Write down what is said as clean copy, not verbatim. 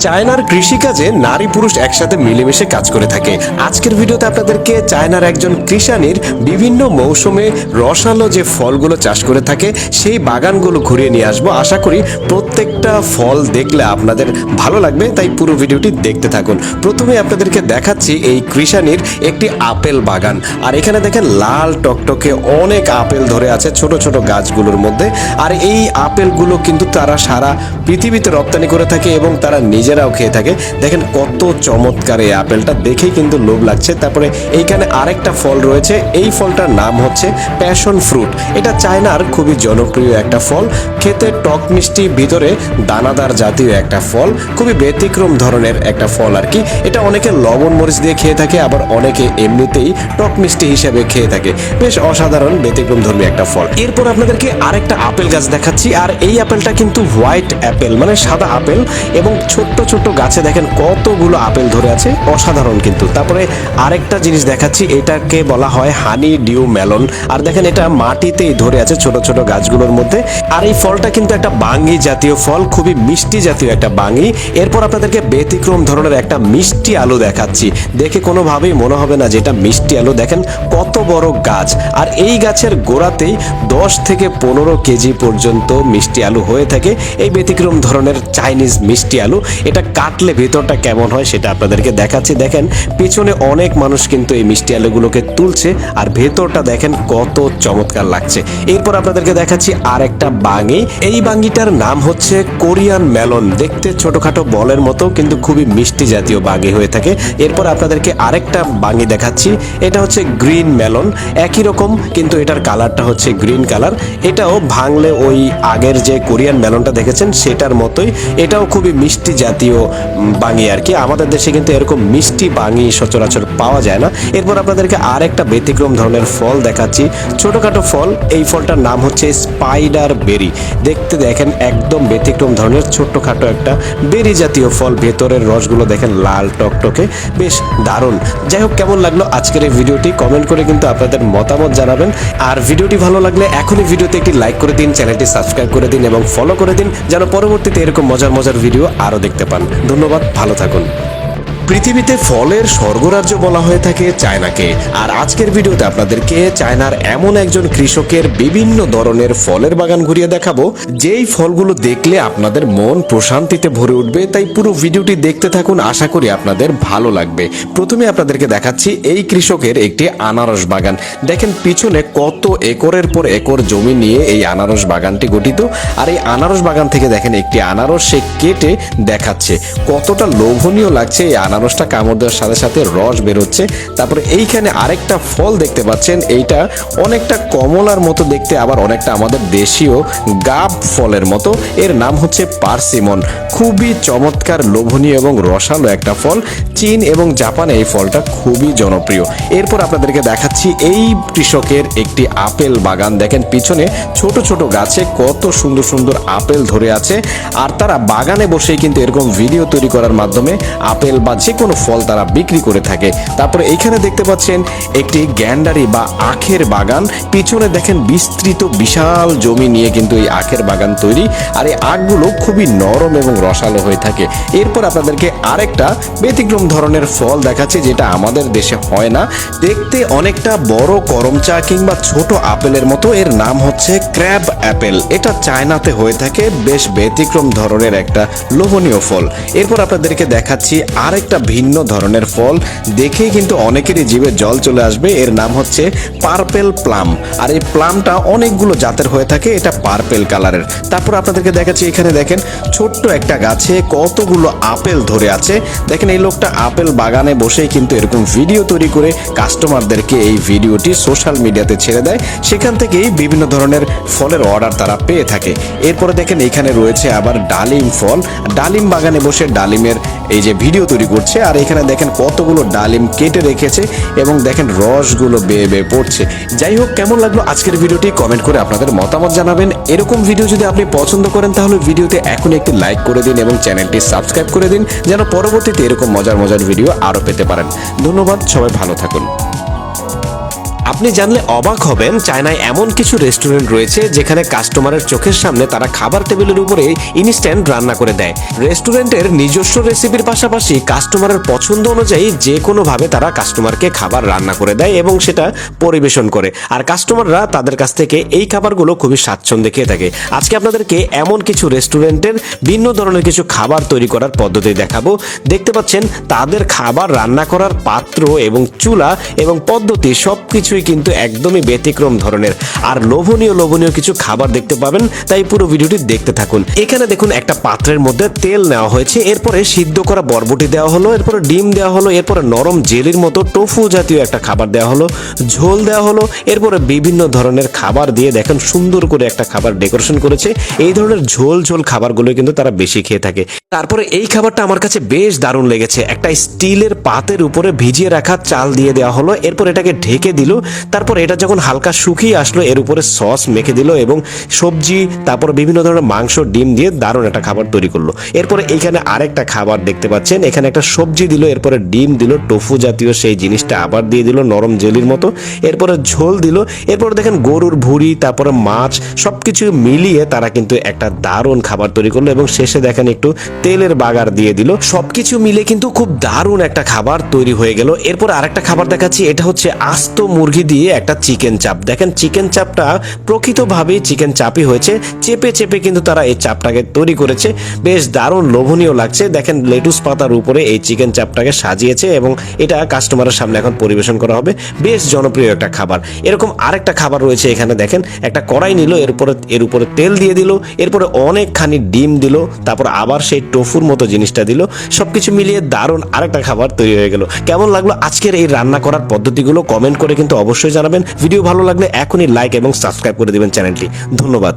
চায়নার কৃষিকাজে নারী পুরুষ একসাথে মিলেমিশে কাজ করে থাকে। আজকের ভিডিওতে আপনাদেরকে চায়নার একজন কৃষানীর বিভিন্ন মৌসুমে রসালো যে ফলগুলো চাষ করে থাকে সেই বাগানগুলো ঘুরিয়ে নিয়ে আসবো। আশা করি প্রত্যেকটা ফল দেখলে আপনাদের ভালো লাগবে, তাই পুরো ভিডিওটি দেখতে থাকুন। প্রথমে আপনাদেরকে দেখাচ্ছি এই কৃষানীর একটি আপেল বাগান। আর এখানে দেখেন লাল টকটকে অনেক আপেল ধরে আছে ছোট ছোট গাছগুলোর মধ্যে। আর এই আপেলগুলো কিন্তু তারা সারা পৃথিবীতে রপ্তানি করে থাকে এবং তারা নিজেরাও খেয়ে থাকে। দেখেন কত চমৎকার এই আপেলটা, দেখেই কিন্তু লোভ লাগছে। তারপরে এইখানে আরেকটা ফল রয়েছে, এই ফলটার নাম হচ্ছে প্যাশন ফ্রুট। এটা চায়নার খুবই জনপ্রিয় একটা ফল, খেতে টক মিষ্টি, ভিতরে দানাদার জাতীয় একটা ফল, খুবই ব্যতিক্রম ধরনের একটা ফল আর কি। এটা অনেকে লবণ মরিচ দিয়ে খেয়ে থাকে, আবার অনেকে এমনিতেই টক মিষ্টি হিসেবে খেয়ে থাকে। বেশ অসাধারণ ব্যতিক্রম ধর্মী একটা ফল। এরপর আপনাদেরকে আরেকটা আপেল গাছ দেখাচ্ছি। আর এই আপেলটা কিন্তু হোয়াইট অ্যাপেল, মানে সাদা আপেল, এবং ছোট্ট ছোট্ট গাছে দেখেন কতগুলো আপেল ধরে আছে, অসাধারণ কিন্তু। তারপরে আরেকটা জিনিস দেখাচ্ছি, এটাকে বলা হয় হানি ডিউ মেলন। আর দেখেন এটা মাটিতেই ধরে আছে ছোট ছোট গাছগুলোর মধ্যে। আর এই ফলটা কিন্তু একটা বাঙ্গি জাতীয় ফল, খুবই মিষ্টি জাতীয় একটা বাঙ্গি। এরপর আপনাদেরকে ব্যতিক্রম ধরনের একটা মিষ্টি আলু দেখাচ্ছি। দেখে কোনোভাবেই মনে হবে না যে এটা মিষ্টি আলু। দেখেন কত বড় গাছ, আর এই গাছের গোড়াতেই 10 থেকে 15 কেজি পর্যন্ত মিষ্টি আলু হয়ে থাকে। এই ব্যতিক্রম ধরনের চাইনিজ মিষ্টি আলু, এটা কাটলে ভেতরটা কেমন হয় সেটা আপনাদেরকে দেখাচ্ছি। দেখেন পিছনে অনেক মানুষ কিন্তু এই মিষ্টি আলুগুলোকে তুলছে, আর ভেতরটা দেখেন কত চমৎকার লাগছে। এরপর আপনাদেরকে দেখাচ্ছি আর একটা বাঙ্গি। এই বাঙ্গিটার নাম হচ্ছে কোরিয়ান মেলন। দেখতে ছোটখাটো বলের মতো, কিন্তু খুবই মিষ্টি জাতীয় বাঙ্গি হয়ে থাকে। এরপর আপনাদেরকে আরেকটা বাঙ্গি দেখাচ্ছি, এটা হচ্ছে গ্রিন মেলন। একই রকম, কিন্তু এটার কালারটা হচ্ছে গ্রিন কালার। এটাও ভাঙলে ওই আগের যে কোরিয়ান মেলনটা দেখেছেন সেটার মতোই, এটাও খুবই মিষ্টি জাতীয় বাঙ্গি আর কি। আমাদের দেশে কিন্তু এরকম মিষ্টি বাঙ্গি সচরাচর পাওয়া যায় না। এরপর আপনাদেরকে আরেকটা ব্যতিক্রম ধরনের ফল দেখাচ্ছি, ছোটখাটো ফল। এই ফলটার নাম হচ্ছে স্পাইডার বেরি। দেখতে দেখেন একদম ব্যতিক্রম ধরনের ছোট্টখাটো একটা বেরি জাতীয় ফল, ভেতরের রসগুলো দেখেন লাল টকটকে, বেশ দারুণ। যাই হোক, কেমন লাগলো আজকের এই ভিডিওটি কমেন্ট করে কিন্তু আপনাদের মতামত জানাবেন। আর ভিডিওটি ভালো লাগলে এখনই ভিডিওতে একটি লাইক করে দিন, চ্যানেলটি সাবস্ক্রাইব করে দিন এবং ফলো করে দিন, যেন পরবর্তীতে এরকম মজার মজার ভিডিও আরও দেখতে পান। ধন্যবাদ, ভালো থাকুন। পৃথিবীতে ফলের স্বর্গরাজ্য বলা হয়ে থাকে চায়নাকে। আর আজকের ভিডিওতে আপনাদেরকে চায়নার এমন একজন কৃষকের বিভিন্ন ধরনের ফলের বাগান ঘুরিয়ে দেখাবো, যেই ফলগুলো দেখলে আপনাদের মন প্রশান্তিতে ভরে উঠবে। তাই পুরো ভিডিওটি দেখতে থাকুন, আশা করি আপনাদের ভালো লাগবে। প্রথমে আপনাদেরকে দেখাচ্ছি এই কৃষকের একটি আনারস বাগান। দেখেন পিছনে কত একরের পর একর জমি নিয়ে এই আনারস বাগানটি গঠিত। আর এই আনারস বাগান থেকে দেখেন একটি আনারস সে কেটে দেখাচ্ছে, কতটা লোভনীয় লাগছে। এই আনারসটা কামড় দেওয়ার সাথে সাথে রস বেরোচ্ছে। তারপরে এইখানে আরেকটা ফল দেখতে পাচ্ছেন, এইটা অনেকটা কমলার মতো দেখতে, আবার অনেকটা আমাদের দেশীয় গাব ফলের মতো। এর নাম হচ্ছে পার্সিমন। খুবই চমৎকার, লোভনীয় এবং রসালো একটা ফল। চীন এবং জাপানে এই ফলটা খুবই জনপ্রিয়। এরপর আপনাদেরকে দেখাচ্ছি এই কৃষকের একটি আপেল বাগান। দেখেন পিছনে ছোট ছোট গাছে কত সুন্দর সুন্দর আপেল ধরে আছে। আর তারা বাগানে বসেই কিন্তু এরকম ভিডিও তৈরি করার মাধ্যমে আপেল বা যে কোনো ফল তারা বিক্রি করে থাকে। তারপরে এইখানে দেখতে পাচ্ছেন একটি গ্যান্ডারি বা আখের বাগান। পিছনে দেখেন বিস্তৃত বিশাল জমি নিয়ে কিন্তু এই আখের বাগান তৈরি। আর এই আখগুলো খুবই নরম এবং রসালো হয়ে থাকে। এরপর আপনাদেরকে আরেকটা ব্যতিক্রম ধরনের ফল দেখাচ্ছি, যেটা আমাদের দেশে হয় না। দেখতে অনেকটা বড় করমচা কিংবা ছোট আপেলের মতো। এর নাম হচ্ছে ক্র্যাব অ্যাপেল। এটা চায়নাতে হয়ে থাকে, বেশ ব্যতিক্রম ধরনের একটা লোভনীয় ফল। এরপর আপনাদেরকে দেখাচ্ছি আরেকটা ভিন্ন ধরনের ফল, দেখেই কিন্তু অনেকেরই জিভে জল চলে আসবে। এর নাম হচ্ছে পার্পেল প্লাম। আর এই প্লামটা অনেকগুলো জাতের হয়ে থাকে, এটা পার্পেল কালারের। তারপর আপনাদেরকে দেখাচ্ছি এখানে দেখেন ছোট্ট একটা গাছে কতগুলো আপেল ধরে আছে। দেখেন এই লোকটা আপেল বাগানে বসেই কিন্তু এরকম ভিডিও তৈরি করে কাস্টমারদেরকে এই ভিডিওটি সোশ্যাল মিডিয়াতে ছেড়ে দেয়। সেখান থেকেই বিভিন্ন ধরনের ফলের অর্ডার তারা পেয়ে থাকে। এরপরে দেখেন এখানে রয়েছে আবার ডালিম ফল। ডালিম বাগানে বসে ডালিমের এই যে ভিডিও তৈরি করছে। আর এখানে দেখেন কতগুলো ডালিম কেটে রেখেছে এবং দেখেন রসগুলো বেয়ে বেয়ে পড়ছে। যাই হোক, কেমন লাগলো আজকের ভিডিওটি কমেন্ট করে আপনাদের মতামত জানাবেন। এরকম ভিডিও যদি আপনি পছন্দ করেন তাহলে ভিডিওতে এখন একটি লাইক করে দিন এবং চ্যানেলটি সাবস্ক্রাইব করে দিন, যেন পরবর্তীতে এরকম মজার মজার ভিডিও আরও পেতে পারেন। ধন্যবাদ, সবাই ভালো থাকুন। আপনি জানলে অবাক হবেন, চায়নায় এমন কিছু রেস্টুরেন্ট রয়েছে যেখানে কাস্টমারের চোখের সামনে তারা খাবার টেবিলের উপরে ইনস্ট্যান্ট রান্না করে দেয়। রেস্টুরেন্টের নিজস্ব রেসিপির পাশাপাশি কাস্টমারের পছন্দ অনুযায়ী যে কোনোভাবে তারা কাস্টমারকে খাবার রান্না করে দেয় এবং সেটা পরিবেশন করে, আর কাস্টমাররা তাদের কাছ থেকে এই খাবারগুলো খুবই স্বাচ্ছন্দ্যে খেয়ে থাকে। আজকে আপনাদেরকে এমন কিছু রেস্টুরেন্টের ভিন্ন ধরনের কিছু খাবার তৈরি করার পদ্ধতি দেখাবো। দেখতে পাচ্ছেন তাদের খাবার রান্না করার পাত্র এবং চুলা এবং পদ্ধতি সবকিছুই কিন্তু একদমই ব্যতিক্রম ধরনের, আর লোভনীয় লোভনীয় কিছু খাবার দেখতে পাবেন, তাই পুরো ভিডিওটি দেখতে থাকুন। এখানে দেখুন একটা পাত্রের মধ্যে তেল নেওয়া হয়েছে, এরপরে সিদ্ধ করা বরবটি দেওয়া হলো, এরপরে ডিম দেওয়া হলো, এরপরে নরম জেলির মতো টোফু জাতীয় একটা খাবার দেওয়া হলো, ঝোল দেওয়া হলো, এরপরে বিভিন্ন ধরনের খাবার দিয়ে দেখেন সুন্দর করে একটা খাবার ডেকোরেশন করেছে। এই ধরনের ঝোল ঝোল খাবারগুলো কিন্তু তারা বেশি খেয়ে থাকে। তারপরে এই খাবারটা আমার কাছে বেশ দারুণ লেগেছে। একটা স্টিলের পাতের উপরে ভিজিয়ে রাখা চাল দিয়ে দেওয়া হলো, এরপর এটাকে ঢেকে দিল, তারপর এটা যখন হালকা শুকিয়ে আসলো এর উপরে সস মেখে দিল এবং সবজি, তারপর বিভিন্ন ধরনের মাংস, ডিম দিয়ে দারুণ একটা খাবার তৈরি করলো। এরপরে এইখানে আরেকটা খাবার দেখতে পাচ্ছেন, এখানে একটা সবজি দিল, এরপরে ডিম দিল, টোফু জাতীয় সেই জিনিসটা আবার দিয়ে দিল নরম জেলির মতো, এরপরে ঝোল দিল, এরপর দেখেন গরুর ভুঁড়ি, তারপরে মাছ, সবকিছু মিলিয়ে তারা কিন্তু একটা দারুণ খাবার তৈরি করলো এবং শেষে দেখেন একটু তেলের বাগার দিয়ে দিল। সবকিছু মিলে কিন্তু খুব দারুণ একটা খাবার তৈরি হয়ে গেল। এরপর আরেকটা খাবার দেখাচ্ছি, এটা হচ্ছে আস্ত মুরগি দিয়ে একটা চিকেন চাপ। দেখেন চিকেন চাপটা প্রকৃতভাবেই চিকেন চাপই হয়েছে, চেপে চেপে কিন্তু তারা এই চাপটাকে তৈরি করেছে, বেশ দারুণ লোভনীয় লাগছে। দেখেন লেটুস পাতার উপরে এই চিকেন চাপটাকে সাজিয়েছে এবং এটা কাস্টমারের সামনে এখন পরিবেশন করা হবে। বেশ জনপ্রিয় একটা খাবার। এরকম আরেকটা খাবার রয়েছে এখানে, দেখেন একটা কড়াই নিল, এর উপরে তেল দিয়ে দিল, এরপরে অনেকখানি ডিম দিল, তারপর আবার সেই টোফুর মতো জিনিসটা দিল, সবকিছু মিলিয়ে দারুণ আরেকটা খাবার তৈরি হয়ে গেল। কেমন লাগলো আজকের এই রান্না করার পদ্ধতিগুলো কমেন্ট করে কিন্তু অবশ্যই জানাবেন। ভিডিও ভালো লাগলে এখনই লাইক এবং সাবস্ক্রাইব করে দিবেন চ্যানেলটি। ধন্যবাদ।